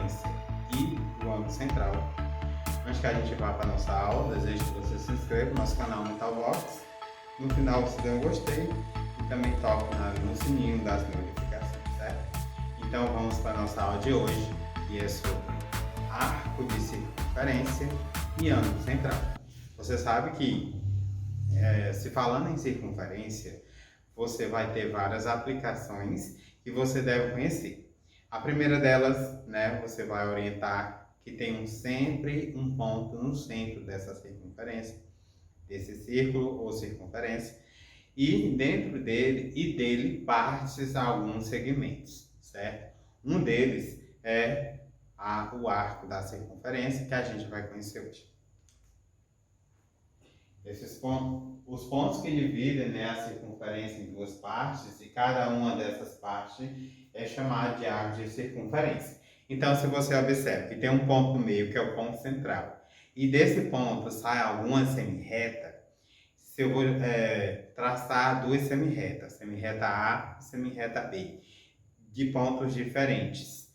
circunferência e o ângulo central. Antes que a gente vá para a nossa aula, desejo que você se inscreva no nosso canal Mentalvox. No final você dê um gostei e também toque no sininho das notificações, certo? Então vamos para a nossa aula de hoje, que é sobre arco de circunferência e ângulo central. Você sabe que, se falando em circunferência, você vai ter várias aplicações que você deve conhecer. A primeira delas, você vai orientar que tem sempre um ponto no centro dessa circunferência, desse círculo ou circunferência, e dentro dele partes alguns segmentos, certo? Um deles é o arco da circunferência, que a gente vai conhecer hoje. Os pontos que dividem a circunferência em duas partes, e cada uma dessas partes é chamada de arco de circunferência. Então, se você observa que tem um ponto no meio, que é o ponto central, e desse ponto sai alguma semirreta, se eu vou traçar duas semirretas, semirreta A e semirreta B, de pontos diferentes,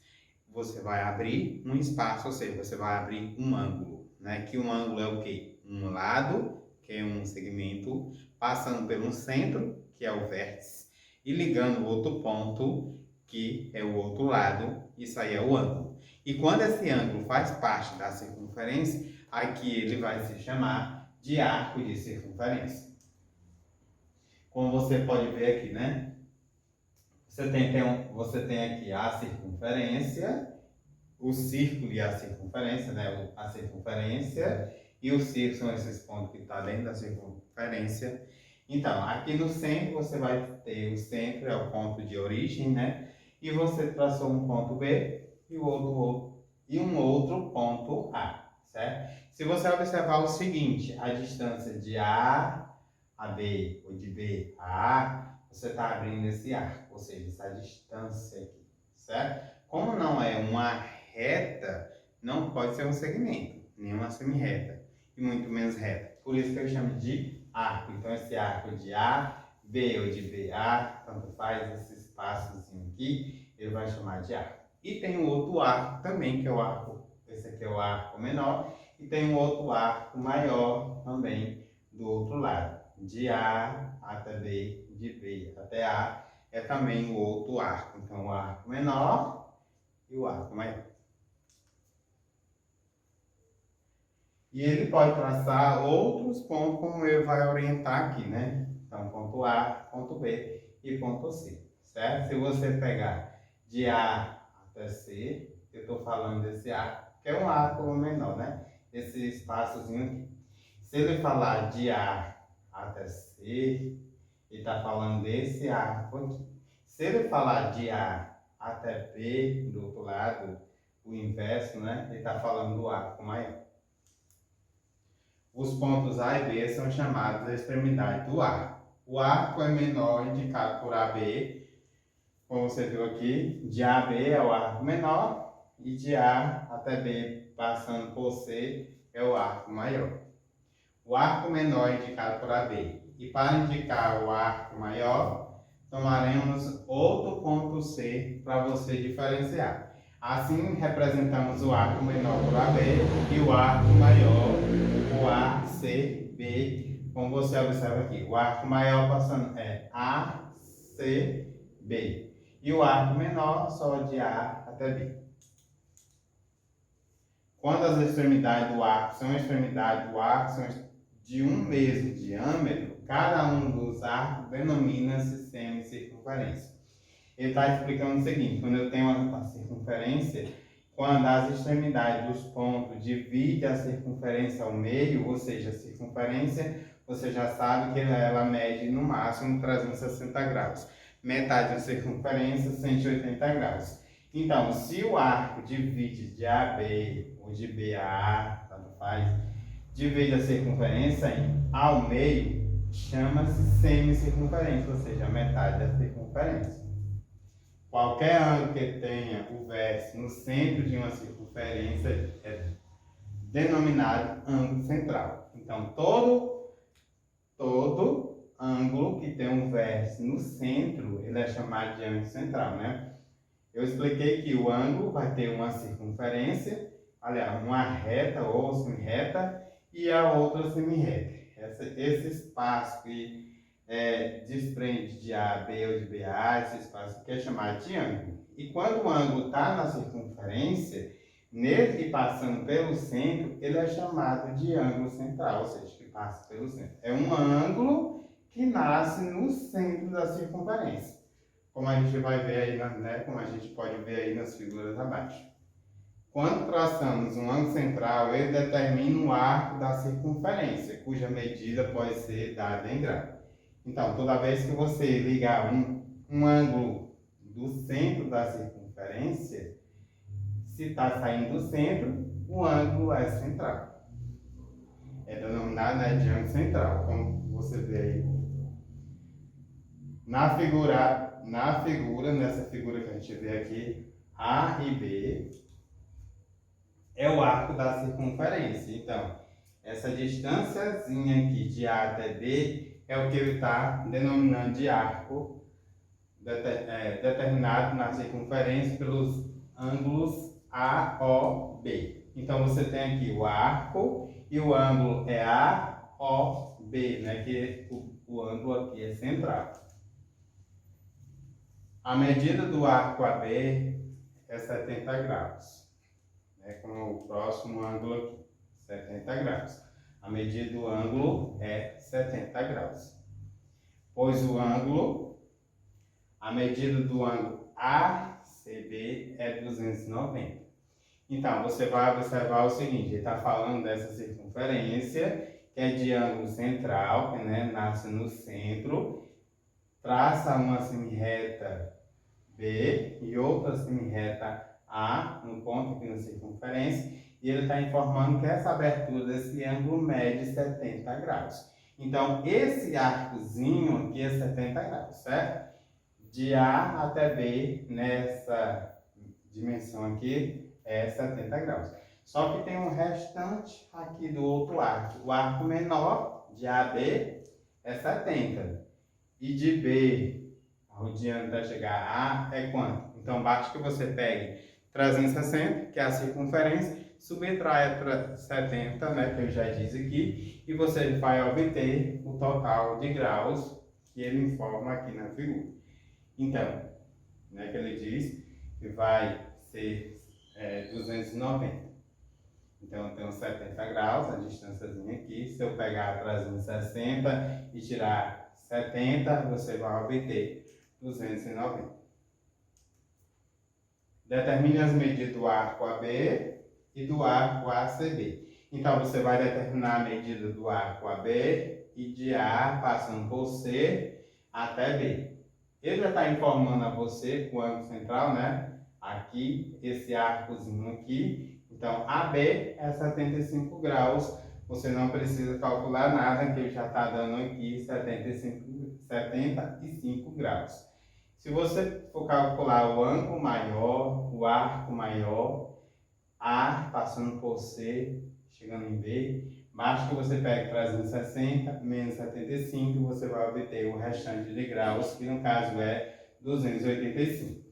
você vai abrir um espaço, ou seja, você vai abrir um ângulo, que um ângulo é o quê? Um lado, que é um segmento, passando pelo centro, que é o vértice, e ligando o outro ponto, que é o outro lado, isso aí é o ângulo. E quando esse ângulo faz parte da circunferência, aqui ele vai se chamar de arco de circunferência. Como você pode ver aqui, você tem aqui a circunferência, o círculo e a circunferência, a circunferência e o círculo são esses pontos que estão dentro da circunferência. Então, aqui no centro você vai ter o centro, é o ponto de origem, e você traçou um ponto B e um outro ponto A, certo? Se você observar o seguinte, a distância de A a B ou de B a A, você está abrindo esse arco, ou seja, essa distância aqui, certo? Como não é uma reta, não pode ser um segmento, nem uma semirreta, e muito menos reta. Por isso que eu chamo de arco. Então, esse arco de A, B ou de BA, tanto faz esse espaçozinho aqui, ele vai chamar de arco. E tem um outro arco também, que é o arco, esse aqui é o arco menor, e tem um outro arco maior também do outro lado. De A até B, de B até A, é também o outro arco. Então, o arco menor e o arco maior. E ele pode traçar outros pontos, como ele vai orientar aqui, Então, ponto A, ponto B e ponto C, certo? Se você pegar de A até C, eu estou falando desse arco, que é um arco menor, Esse espaçozinho aqui. Se ele falar de A até C, ele está falando desse arco aqui. Se ele falar de A até B, do outro lado, o inverso, ele está falando do arco maior. Os pontos A e B são chamados de extremidade do arco. O arco é menor indicado por AB, como você viu aqui, de A a B é o arco menor, e de A até B, passando por C, é o arco maior. O arco menor é indicado por AB. E para indicar o arco maior, tomaremos outro ponto C para você diferenciar. Assim, representamos o arco menor por AB e o arco maior por ACB, como você observa aqui. O arco maior passando é ACB e o arco menor só de A até B. Quando as extremidades do arco são de um mesmo diâmetro, cada um dos arcos denomina-se semicircunferência. Ele está explicando o seguinte: quando eu tenho uma circunferência, quando as extremidades dos pontos dividem a circunferência ao meio, ou seja, a circunferência, você já sabe que ela mede no máximo 360 graus. Metade da circunferência, 180 graus. Então, se o arco divide de A a B ou de B a A, tanto faz, divide a circunferência ao meio, chama-se semicircunferência, ou seja, a metade da circunferência. Qualquer ângulo que tenha o vértice no centro de uma circunferência é denominado ângulo central. Então, todo ângulo que tem um vértice no centro, ele é chamado de ângulo central, Eu expliquei que o ângulo vai ter uma circunferência, aliás, uma reta ou semirreta e a outra semirreta. Esse espaço que desprende de A a B ou de B a A, esse espaço aqui é chamado de ângulo. E quando o ângulo está na circunferência, nele passando pelo centro, ele é chamado de ângulo central, ou seja, que passa pelo centro. É um ângulo que nasce no centro da circunferência, como a gente vai ver aí, como a gente pode ver aí nas figuras abaixo. Quando traçamos um ângulo central, ele determina o arco da circunferência, cuja medida pode ser dada em grau. Então, toda vez que você ligar um ângulo do centro da circunferência, se está saindo do centro, o ângulo é central. É denominado de ângulo central, como você vê aí. Nessa figura que a gente vê aqui, A e B é o arco da circunferência. Então, essa distânciazinha aqui de A até B é o que ele está denominando de arco, determinado na circunferência pelos ângulos A, O, B. Então, você tem aqui o arco e o ângulo é A, O, B, que o ângulo aqui é central. A medida do arco AB é 70 graus, como o próximo ângulo aqui, 70 graus. A medida do ângulo é 70 graus. Pois a medida do ângulo ACB é 290. Então, você vai observar o seguinte, ele está falando dessa circunferência, que é de ângulo central, que nasce no centro, traça uma semirreta B e outra semirreta A, no ponto aqui na circunferência, e ele está informando que essa abertura desse ângulo mede 70 graus. Então, esse arcozinho aqui é 70 graus, certo? De A até B, nessa dimensão aqui, é 70 graus. Só que tem um restante aqui do outro arco. O arco menor, de A a B, é 70. E de B, rodeando até chegar a A, é quanto? Então, basta que você pegue 360, que é a circunferência, subtrai 70, que eu já disse aqui, e você vai obter o total de graus que ele informa aqui na figura. Então, que ele diz que vai ser 290. Então, eu tenho 70 graus, a distânciazinha aqui. Se eu pegar 360 e tirar 70, você vai obter 290. Determine as medidas do arco AB e do arco ACB. Então, você vai determinar a medida do arco AB e de A, passando por C até B. Ele já está informando a você com o ângulo central, aqui, esse arcozinho aqui. Então, AB é 75 graus. Você não precisa calcular nada, que ele já está dando aqui 75 graus. Se você for calcular o ângulo maior, o arco maior, A passando por C, chegando em B, basta que você pegue 360 menos 75, você vai obter o restante de graus, que no caso é 285.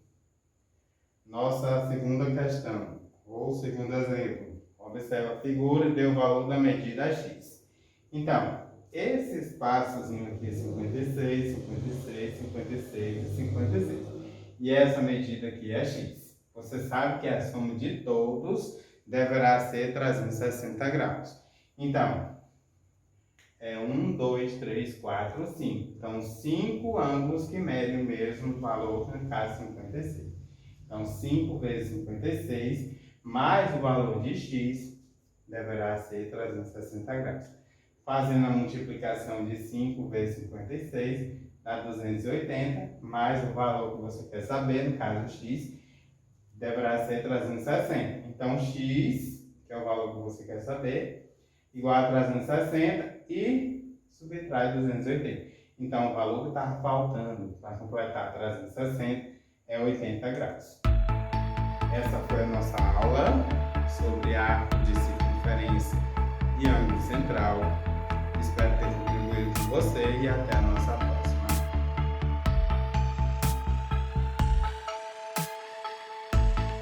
Nossa segunda questão, ou segundo exemplo, observa a figura e dê o valor da medida x. Então, esse espaçozinho aqui é 56, 56, 56 e 56. E essa medida aqui é x. Você sabe que a soma de todos deverá ser 360 graus. Então, é 1, 2, 3, 4, 5. Então, 5 ângulos que medem o mesmo valor, no caso 56. Então, 5 vezes 56, mais o valor de x, deverá ser 360 graus. Fazendo a multiplicação de 5 vezes 56, dá 280, mais o valor que você quer saber, no caso x, deverá ser 360. Então, x, que é o valor que você quer saber, igual a 360 e subtrai 280. Então, o valor que estava faltando para completar 360 é 80 graus. Essa foi a nossa aula sobre arco de circunferência e ângulo central. Espero ter contribuído com você e até a nossa próxima.